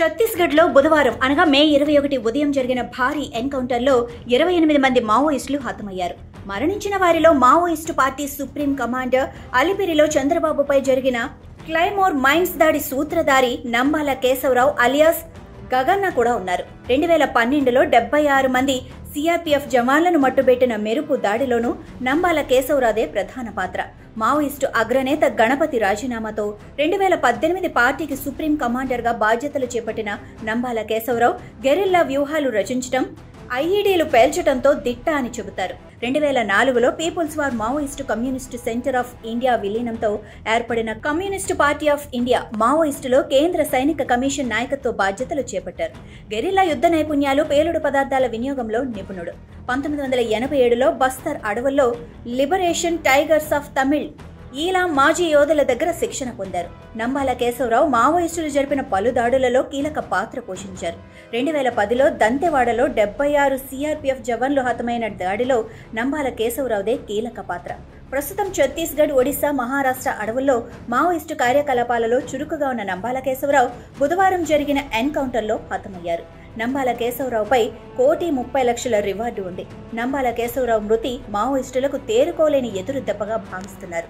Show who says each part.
Speaker 1: ఛత్తీస్గఢ్లో బుధవారం అనగా మే 21 ఉదయం జరిగిన భారీ ఎన్కౌంటర్లో 28 మంది మావోయిస్టులు హతమయ్యారు. మరణించిన వారిలో మావోయిస్టు పార్టీ సుప్రీం కమాండర్ అలిపిరిలో చంద్రబాబుపై జరిగిన క్లైమోర్ మైన్స్ దాడి సూత్రధారి నంబాల కేశవరావు అలియాస్ గగన్న కూడా ఉన్నారు. 2012లో 76 మంది సిఆర్పీఎఫ్ జవాన్లను మట్టుబెట్టిన మెరుపు దాడిలోనూ నంబాల కేశవరావుదే ప్రధాన పాత్ర. మావోయిస్టు అగ్రనేత గణపతి రాజీనామాతో 2018 పార్టీకి సుప్రీం కమాండర్గా బాధ్యతలు చేపట్టిన నంబాల కేశవరావు గెరిల్లా వ్యూహాలు రచించడం, ఐఈడీలు పేల్చడంతో దిట్ట అని చెబుతారు. 2004లో people's war Maoist communist centre of India విలీనంతో ఏర్పడిన కమ్యూనిస్టు పార్టీ ఆఫ్ ఇండియా మావోయిస్టులో కేంద్ర సైనిక కమిషన్ నాయకత్వ బాధ్యతలు చేపట్టారు. గెరిల్లా యుద్ధ నైపుణ్యాలు, పేలుడు పదార్థాల వినియోగంలో నిపుణుడు. 1987లో బస్తర్ అడవుల్లో లిబరేషన్ టైగర్స్ ఆఫ్ తమిళ్ ఈలా మాజీ యోధుల దగ్గర శిక్షణ పొందారు. నంబాల కేశవరావు మావోయిస్టులు జరిపిన పలు దాడులలో కీలక పాత్ర పోషించారు. 2010లో దంతెవాడలో 76 సిఆర్పీఎఫ్ జవాన్లు హతమైన దాడిలో నంబాల కేశవరావుదే కీలక పాత్ర. ప్రస్తుతం ఛత్తీస్గఢ్, ఒడిశా, మహారాష్ట్ర అడవుల్లో మావోయిస్టు కార్యకలాపాలలో చురుకుగా ఉన్న నంబాల కేశవరావు బుధవారం జరిగిన ఎన్కౌంటర్లో హతమయ్యారు. నంబాల కేశవరావుపై 1,30,00,000 రివార్డు ఉంది. నంబాల కేశవరావు మృతి మావోయిస్టులకు తేరుకోలేని ఎదురు దెబ్బగా భావిస్తున్నారు.